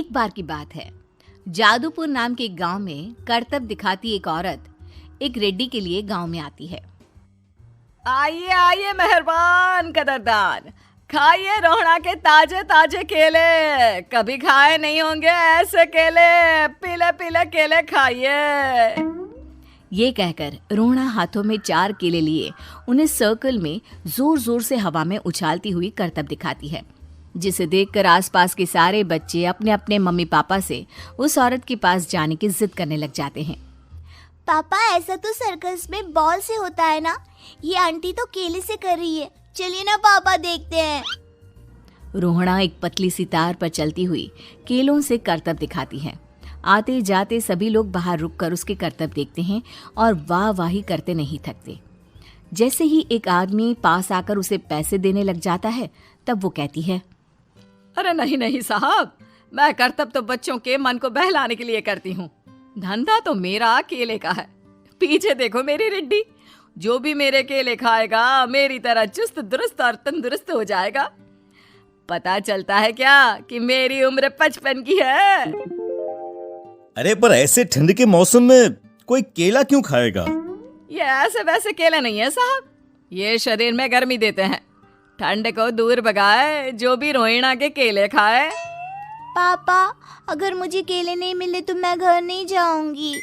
एक बार की बात है, जादूपुर नाम के एक गांव में करतब दिखाती एक औरत एक रेड्डी के लिए गांव में आती है। आइए आइए मेहरबान कदरदान, खाइए रोहड़ा के ताजे ताजे केले। कभी खाए नहीं होंगे ऐसे केले। पीले पीले केले खाइए। ये कहकर रोहड़ा हाथों में 4 केले लिए उन्हें सर्कल में जोर जोर से हवा में उछालती हुई करतब दिखाती है, जिसे देखकर आसपास के सारे बच्चे अपने अपने मम्मी पापा से उस औरत के पास जाने की जिद करने लग जाते हैं। पापा, ऐसा तो सर्कस में बॉल से होता है ना, ये आंटी तो केले से कर रही है। चलिए ना पापा, देखते हैं। रोहड़ा एक पतली सी तार पर चलती हुई केलों से करतब दिखाती है। आते जाते सभी लोग बाहर रुककर उसके करतब देखते हैं और वाह वाही करते नहीं थकते। जैसे ही एक आदमी पास आकर उसे पैसे देने लग जाता है, तब वो कहती है, अरे नहीं नहीं साहब, मैं करतब तो बच्चों के मन को बहलाने के लिए करती हूँ। धंधा तो मेरा केले का है। पीछे देखो मेरी रिड्डी, जो भी मेरे केले खाएगा मेरी तरह चुस्त दुरुस्त और तंदुरुस्त हो जाएगा। पता चलता है क्या कि मेरी उम्र 55 की है। अरे पर ऐसे ठंड के मौसम में कोई केला क्यों खाएगा? ये ऐसे वैसे केले नहीं है साहब, ये शरीर में गर्मी देते हैं। ठंड को दूर भगाए जो भी रोहिणा के केले खाए। पापा, अगर मुझे केले नहीं मिले तो मैं घर नहीं जाऊंगी।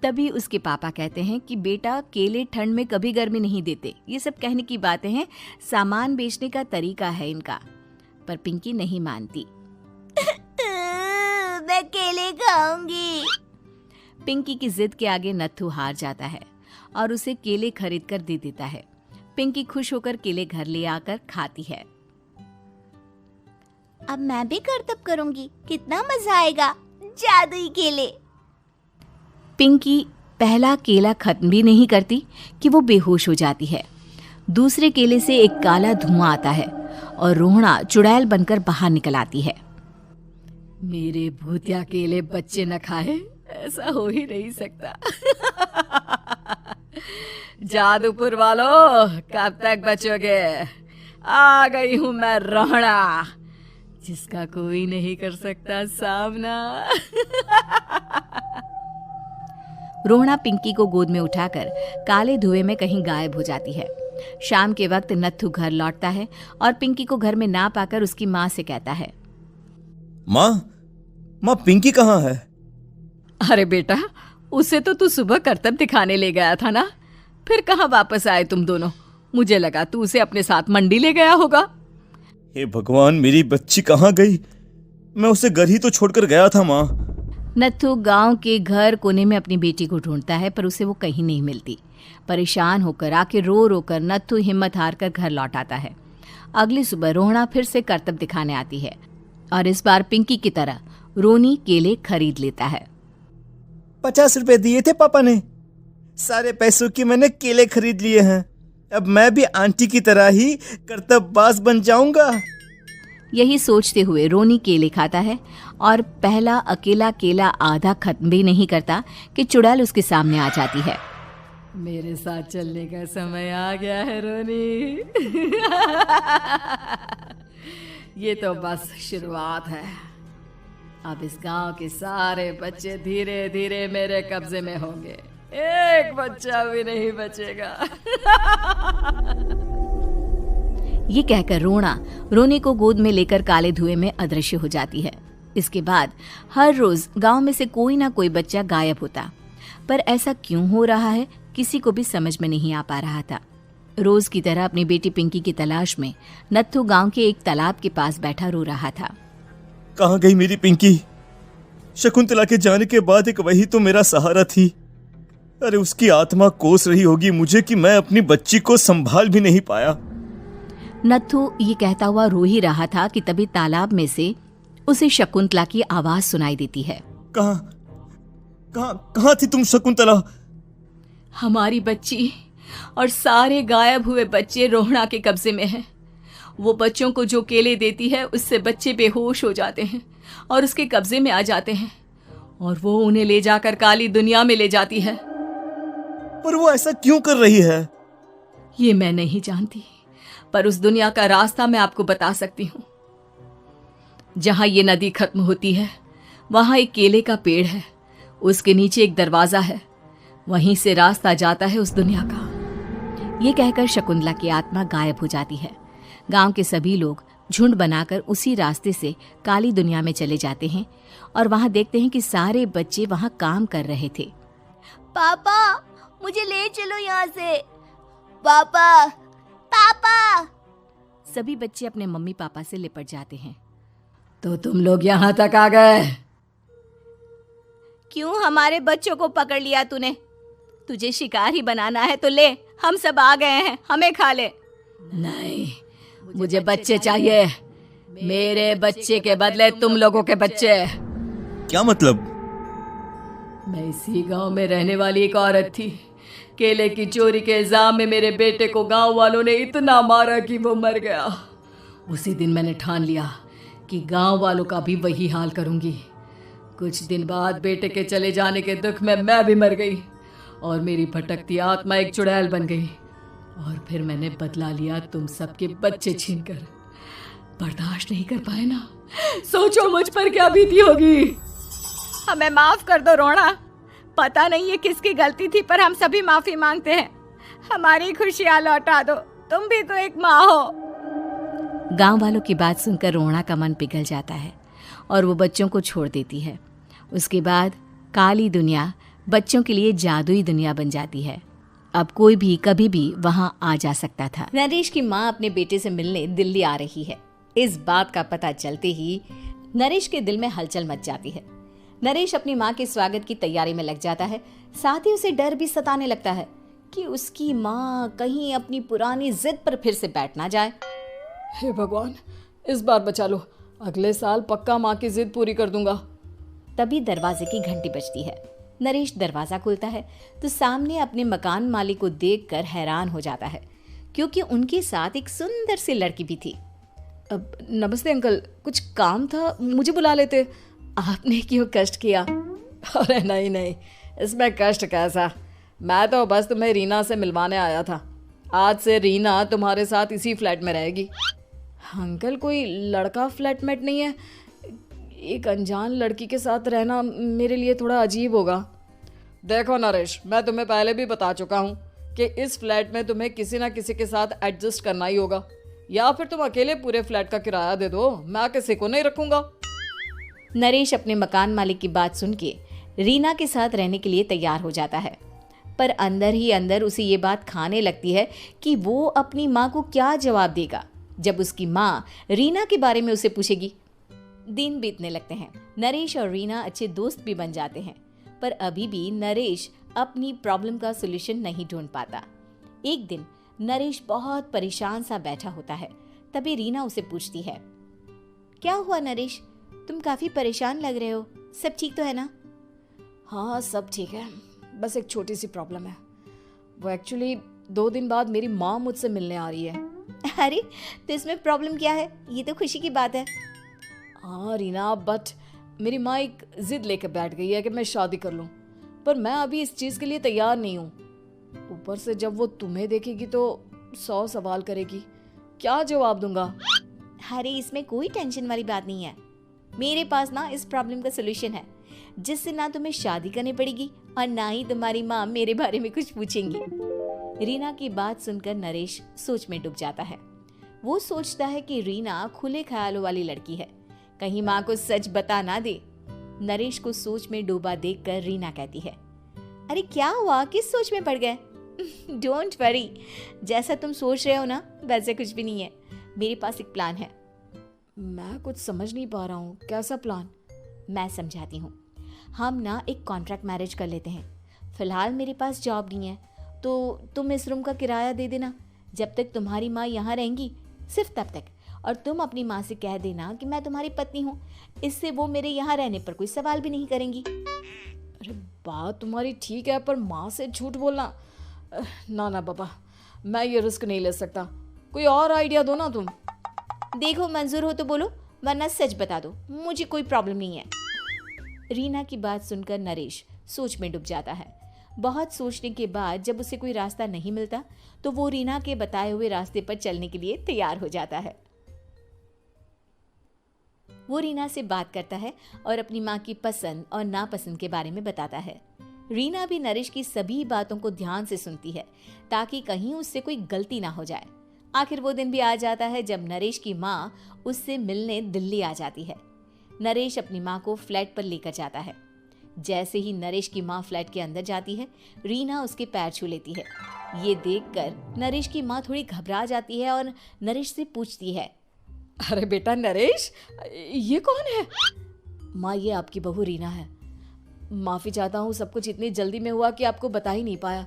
तभी उसके पापा कहते हैं कि बेटा, केले ठंड में कभी गर्मी नहीं देते। ये सब कहने की बातें हैं, सामान बेचने का तरीका है इनका। पर पिंकी नहीं मानती। मैं केले खाऊंगी। पिंकी की जिद के आगे नत्थू हार जाता है और उसे केले खरीद कर दे देता है। पिंकी खुश होकर केले घर ले आकर खाती है। अब मैं भी करतब करूंगी, कितना मजा आएगा। जादुई केले। पिंकी पहला केला खत्म भी नहीं करती कि वो बेहोश हो जाती है। दूसरे केले से एक काला धुआं आता है और रोहड़ा चुड़ैल बनकर बाहर निकल आती है। मेरे भूतिया केले बच्चे न खाए, ऐसा हो ही नहीं सकता। जादूपुर वालों, कब तक बचोगे? आ गई हूं मैं रोहड़ा, जिसका कोई नहीं कर सकता सामना। रोहड़ा पिंकी को गोद में उठाकर काले धुएं में कहीं गायब हो जाती है। शाम के वक्त नत्थू घर लौटता है और पिंकी को घर में ना पाकर उसकी माँ से कहता है, माँ पिंकी कहाँ है? अरे बेटा, उसे तो तू सुबह करतब दिखाने ले गया था ना, फिर कहाँ वापस आए तुम दोनों? मुझे लगा तू उसे अपने साथ मंडी ले गया होगा। हे भगवान, मेरी बच्ची कहाँ गई? मैं उसे घर ही तो छोड़कर गया था माँ। नत्थू गांव के घर कोने में अपनी बेटी को ढूंढता है, पर उसे वो कहीं नहीं मिलती। परेशान होकर आके रो रो कर नत्थू हिम्मत हार कर घर लौट आता है। अगली सुबह रोहड़ा फिर से करतब दिखाने आती है और इस बार पिंकी की तरह रोनी केले खरीद लेता है। 50 रुपए दिए थे पापा ने, सारे पैसों की मैंने केले खरीद लिए हैं। अब मैं भी आंटी की तरह ही करतबबाज बन जाऊंगा। यही सोचते हुए रोनी केले खाता है और पहला अकेला केला आधा खत्म भी नहीं करता कि चुड़ैल उसके सामने आ जाती है। मेरे साथ चलने का समय आ गया है रोनी। ये तो बस शुरुआत है। अब इस गांव के सारे बच्चे धीरे धीरे मेरे कब्जे में होंगे, एक बच्चा भी नहीं बचेगा। ये कहकर रोना रोनी को गोद में लेकर काले धुएं में अदृश्य हो जाती है। इसके बाद हर रोज गांव में से कोई ना कोई बच्चा गायब होता, पर ऐसा क्यों हो रहा है किसी को भी समझ में नहीं आ पा रहा था। रोज की तरह अपनी बेटी पिंकी की तलाश में नत्थू गांव के एक तालाब के पास बैठा रो रहा था। कहाँ गई मेरी पिंकी? शकुंतला के जाने के बाद एक वही तो मेरा सहारा थी। अरे उसकी आत्मा कोस रही होगी मुझे कि मैं अपनी बच्ची को संभाल भी नहीं पाया। नत्थू ये कहता हुआ रो ही रहा था कि तभी तालाब में से उसे शकुंतला की आवाज सुनाई देती है। कहाँ थी तुम शकुंतला? हमारी बच्ची और सारे गायब हुए बच्चे रोहड़ा के कब्जे में हैं। वो बच्चों को जो केले देती है उससे बच्चे बेहोश हो जाते हैं और उसके कब्जे में आ जाते हैं और वो उन्हें ले जाकर काली दुनिया में ले जाती है। पर वो ऐसा क्यों कर रही है? ये मैं नहीं जानती, पर उस दुनिया का रास्ता मैं आपको बता सकती हूँ। जहां ये नदी खत्म होती है वहां एक केले का पेड़ है, उसके नीचे एक दरवाजा है, वहीं से रास्ता जाता है उस दुनिया का। ये कहकर शकुंतला की आत्मा गायब हो जाती है। गांव के सभी लोग झुंड बनाकर उसी रास्ते से काली दुनिया में चले जाते हैं और वहां देखते हैं कि सारे बच्चे वहां काम कर रहे थे। पापा मुझे ले चलो यहाँ से। पापा पापा। सभी बच्चे अपने मम्मी पापा से लिपट जाते हैं। तो तुम लोग यहाँ तक आ गए? क्यों हमारे बच्चों को पकड़ लिया तूने? तुझे शिकार ही बनाना है तो ले, हम सब आ गए हैं, हमें खा ले। नहीं, मुझे बच्चे चाहिए, मेरे बच्चे के बदले तुम लोगों के बच्चे। क्या मतलब? मैं इसी गांव में रहने वाली एक औरत थी। केले की चोरी के इल्जाम में मेरे बेटे को गांव वालों ने इतना मारा कि वो मर गया। उसी दिन मैंने ठान लिया कि गांव वालों का भी वही हाल करूंगी। कुछ दिन बाद बेटे के चले जाने के दुख में मैं भी मर गई और मेरी भटकती आत्मा एक चुड़ैल बन गई। और फिर मैंने बदला लिया तुम सबके बच्चे छीनकर। बर्दाश्त नहीं कर पाए ना, सोचो मुझ पर क्या बीती होगी। हमें माफ कर दो रोना, पता नहीं ये किसकी गलती थी पर हम सभी माफी मांगते हैं। हमारी खुशियां लौटा दो, तुम भी तो एक माँ हो। गांव वालों की बात सुनकर रोना का मन पिघल जाता है और वो बच्चों को छोड़ देती है। उसके बाद काली दुनिया बच्चों के लिए जादुई दुनिया बन जाती है। अब कोई भी कभी भी वहां आ जा सकता था। नरेश की माँ अपने बेटे से मिलने दिल्ली आ रही है। इस बात का पता चलते ही नरेश के दिल में हलचल मच जाती है। नरेश अपनी माँ के स्वागत की तैयारी में लग जाता है। साथ ही उसे डर भी सताने लगता है कि उसकी माँ कहीं अपनी पुरानी जिद पर फिर से बैठ ना जाए। हे भगवान, इस बार बचा लो, अगले साल पक्का माँ की जिद पूरी कर दूंगा। तभी दरवाजे की घंटी बजती है। नरेश दरवाजा खोलता है तो सामने अपने मकान मालिक को देखकर हैरान हो जाता है, क्योंकि उनके साथ एक सुंदर सी लड़की भी थी। अब नमस्ते अंकल, कुछ काम था, मुझे बुला लेते। आपने क्यों कष्ट किया? अरे नहीं नहीं, इसमें कष्ट कैसा, मैं तो बस तुम्हें रीना से मिलवाने आया था। आज से रीना तुम्हारे साथ इसी फ्लैट में रहेगी। अंकल, कोई लड़का फ्लैटमेट नहीं है? एक अनजान लड़की के साथ रहना मेरे लिए थोड़ा अजीब होगा। देखो नरेश, मैं तुम्हें पहले भी बता चुका हूँ कि इस फ्लैट में तुम्हें किसी ना किसी के साथ एडजस्ट करना ही होगा, या फिर तुम अकेले पूरे फ्लैट का किराया दे दो, मैं किसी को नहीं रखूंगा। नरेश अपने मकान मालिक की बात सुन के रीना के साथ रहने के लिए तैयार हो जाता है, पर अंदर ही अंदर उसे ये बात खाने लगती है कि वो अपनी माँ को क्या जवाब देगा जब उसकी माँ रीना के बारे में उसे पूछेगी। दिन बीतने लगते हैं। नरेश और रीना अच्छे दोस्त भी बन जाते हैं, पर अभी भी नरेश अपनी प्रॉब्लम का सॉल्यूशन नहीं ढूंढ पाता। एक दिन नरेश बहुत परेशान सा बैठा होता है। तभी रीना उसे पूछती है, क्या हुआ नरेश, तुम काफी परेशान लग रहे हो, सब ठीक तो है ना? हाँ सब ठीक है, बस एक छोटी सी प्रॉब्लम है। वो एक्चुअली 2 दिन बाद मेरी माँ मुझसे मिलने आ रही है। अरे तो इसमें प्रॉब्लम क्या है, ये तो खुशी की बात है। हाँ रीना, बट मेरी माँ एक जिद लेकर बैठ गई है कि मैं शादी कर लूँ, पर मैं अभी इस चीज़ के लिए तैयार नहीं हूँ। ऊपर से जब वो तुम्हें देखेगी तो 100 सवाल करेगी, क्या जवाब दूंगा? अरे इसमें कोई टेंशन वाली बात नहीं है, मेरे पास ना इस प्रॉब्लम का सलूशन है, जिससे ना तुम्हें शादी करनी पड़ेगी और ना ही तुम्हारी माँ मेरे बारे में कुछ पूछेंगी। रीना की बात सुनकर नरेश सोच में डूब जाता है। वो सोचता है कि रीना खुले ख्यालों वाली लड़की है, कहीं माँ को सच बता ना दे। नरेश को सोच में डूबा देखकर रीना कहती है, अरे क्या हुआ, किस सोच में पड़ गए? डोंट वरी, जैसा तुम सोच रहे हो ना वैसे कुछ भी नहीं है, मेरे पास एक प्लान है। मैं कुछ समझ नहीं पा रहा हूँ, कैसा प्लान? मैं समझाती हूँ। हम ना एक कॉन्ट्रैक्ट मैरिज कर लेते हैं। फिलहाल मेरे पास जॉब नहीं है, तो तुम इस रूम का किराया दे देना जब तक तुम्हारी माँ यहाँ रहेंगी, सिर्फ तब तक। और तुम अपनी माँ से कह देना कि मैं तुम्हारी पत्नी हूँ, इससे वो मेरे यहाँ रहने पर कोई सवाल भी नहीं करेंगी। अरे बात तुम्हारी ठीक है, पर माँ से झूठ बोलना, ना ना बाबा, मैं ये रिस्क नहीं ले सकता। कोई और आइडिया दो ना तुम। देखो मंजूर हो तो बोलो, वरना सच बता दो, मुझे कोई प्रॉब्लम नहीं है। रीना की बात सुनकर नरेश सोच में डूब जाता है। बहुत सोचने के बाद जब उसे कोई रास्ता नहीं मिलता तो वो रीना के बताए हुए रास्ते पर चलने के लिए तैयार हो जाता है। वो रीना से बात करता है और अपनी माँ की पसंद और नापसंद के बारे में बताता है। रीना भी नरेश की सभी बातों को ध्यान से सुनती है ताकि कहीं उससे कोई गलती ना हो जाए। आखिर वो दिन भी आ जाता है जब नरेश की माँ उससे मिलने दिल्ली आ जाती है। नरेश अपनी माँ को फ्लैट पर लेकर जाता है। जैसे ही नरेश की माँ फ्लैट के अंदर जाती है, रीना उसके पैर छू लेती है। ये देखकर नरेश की माँ थोड़ी घबरा जाती है और नरेश से पूछती है, अरे बेटा नरेश, ये कौन है? माँ ये आपकी बहू रीना है। माफ़ी चाहता हूँ, सब कुछ इतनी जल्दी में हुआ कि आपको बता ही नहीं पाया,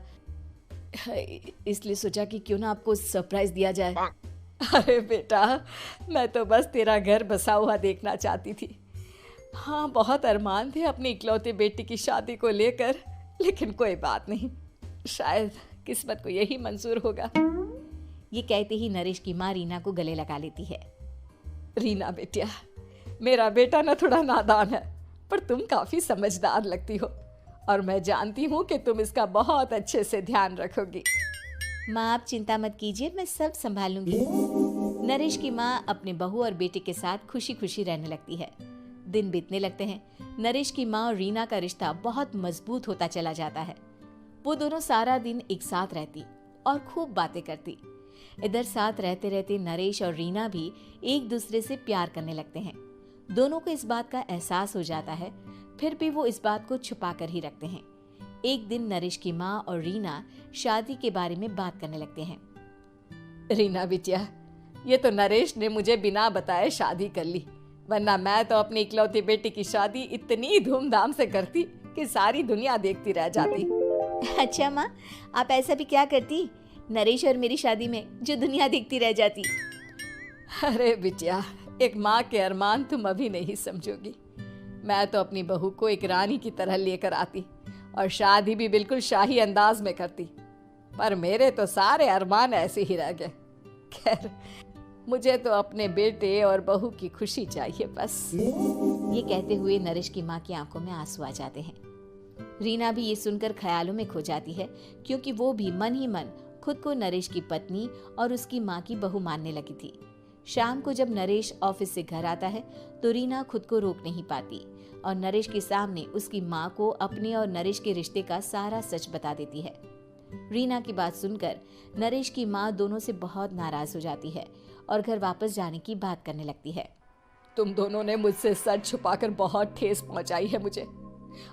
इसलिए सोचा कि क्यों ना आपको सरप्राइज दिया जाए। अरे बेटा, मैं तो बस तेरा घर बसा हुआ देखना चाहती थी। हाँ, बहुत अरमान थे अपनी इकलौते बेटी की शादी को लेकर, लेकिन कोई बात नहीं, शायद किस्मत को यही मंजूर होगा। ये कहते ही नरेश की माँ रीना को गले लगा लेती है। रीना बेटिया, मेरा बेटा ना थोड़ा नादान है, पर तुम काफी समझदार लगती हो और मैं जानती हूँ कि तुम इसका बहुत अच्छे से ध्यान रखोगी। माँ आप चिंता मत कीजिए, मैं सब संभालूंगी। नरेश की माँ अपने बहू और बेटे के साथ खुशी खुशी रहने लगती है। दिन बीतने लगते हैं। नरेश की माँ और रीना का रिश्ता बहुत मजबूत होता चला जाता है। वो दोनों सारा दिन एक साथ रहती और खूब बातें करती। इधर साथ रहते रहते नरेश और रीना भी एक दूसरे से प्यार करने लगते हैं। दोनों को इस बात का एहसास हो जाता है, फिर भी वो इस बात को छुपा कर ही रखते हैं। एक दिन नरेश की माँ और रीना शादी के बारे में बात करने लगते हैं। रीना बिटिया, ये तो नरेश ने मुझे बिना बताए शादी कर ली, वरना मैं तो अपनी इकलौती बेटी की शादी इतनी धूमधाम से करती कि सारी दुनिया देखती रह जाती। अच्छा माँ, आप ऐसा भी क्या करती नरेश और मेरी शादी में जो दुनिया देखती रह जाती? अरे बिटिया, एक माँ के अरमान तुम अभी नहीं समझोगी। मैं तो अपनी बहू को एक रानी की तरह लेकर आती और शादी भी बिल्कुल शाही अंदाज में करती, पर मेरे तो सारे अरमान ऐसे ही रह गए। खैर, मुझे तो अपने बेटे और बहू की खुशी चाहिए बस। ये कहते हुए नरेश की माँ की आंखों में आंसू आ जाते हैं। रीना भी ये सुनकर ख्यालों में खो जाती है, क्योंकि वो भी मन ही मन खुद को नरेश की पत्नी और उसकी माँ की बहू मानने लगी थी। शाम को जब नरेश ऑफिस से घर आता है तो रीना खुद को रोक नहीं पाती और नरेश के सामने उसकी माँ को अपने और नरेश के रिश्ते का सारा सच बता देती है। रीना की बात सुनकर नरेश की माँ दोनों से बहुत नाराज हो जाती है और घर वापस जाने की बात करने लगती है। तुम दोनों ने मुझसे सच छुपाकर बहुत ठेस पहुंचाई है मुझे।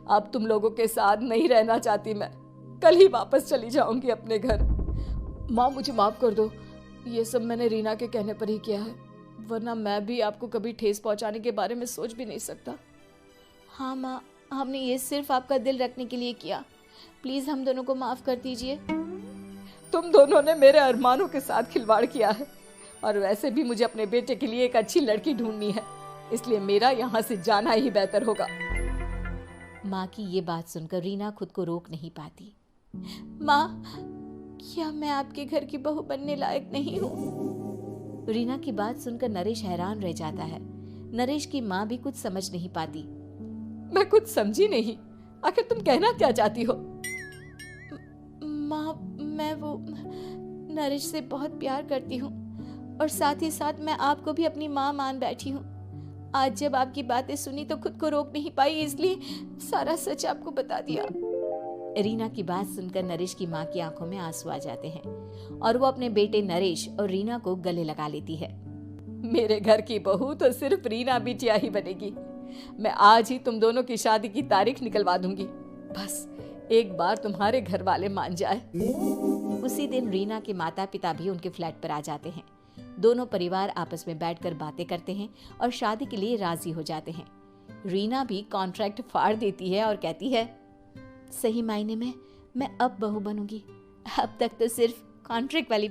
अब तुम लोगों के साथ नहीं रहना चाहती मैं, कल ही वापस चली जाऊंगी अपने घर। माँ मुझे माफ कर दो, ये सब मैंने रीना के कहने पर ही किया है, वरना मैं भी आपको कभी ठेस पहुंचाने के बारे में सोच भी नहीं सकता। हाँ माँ, हमने ये सिर्फ आपका दिल रखने के लिए किया, प्लीज हम दोनों को माफ कर दीजिए। तुम दोनों ने मेरे अरमानों के साथ खिलवाड़ किया है और वैसे भी मुझे अपने बेटे के लिए एक अच्छी लड़की ढूंढनी है, इसलिए मेरा यहाँ से जाना ही बेहतर होगा। माँ की ये बात सुनकर रीना खुद को रोक नहीं पाती। माँ, क्या मैं आपके घर की बहू बनने लायक नहीं हूँ? रीना की बात सुनकर नरेश हैरान रह जाता है। नरेश की माँ भी कुछ समझ नहीं पाती। मैं कुछ समझी नहीं, आखिर तुम कहना क्या चाहती हो? माँ, मैं वो नरेश से बहुत प्यार करती हूँ और साथ ही साथ मैं आपको भी अपनी माँ मान बैठी हूँ। आज जब आपकी बातें सुनी तो खुद को रोक नहीं पाई, इसलिए सारा सच आपको बता दिया। रीना की बात सुनकर नरेश की माँ की आंखों में आंसू आ जाते हैं और वो अपने बेटे नरेश और रीना को गले लगा लेती है। मेरे घर की बहू तो सिर्फ रीना बिटिया ही बनेगी। मैं आज ही तुम दोनों की शादी की तारीख निकलवा दूंगी, बस एक बार तुम्हारे घर वाले मान जाए। उसी दिन रीना के माता पिता भी उनके फ्लैट पर आ जाते हैं। दोनों परिवार आपस में बैठकर बातें करते हैं और शादी के लिए राजी हो जाते हैं। रीना भी कॉन्ट्रैक्ट फाड़ देती है और कहती है, सही मायने में मैं अब बहू बनूंगी, अब तक तो सिर्फ कॉन्ट्रैक्ट वाली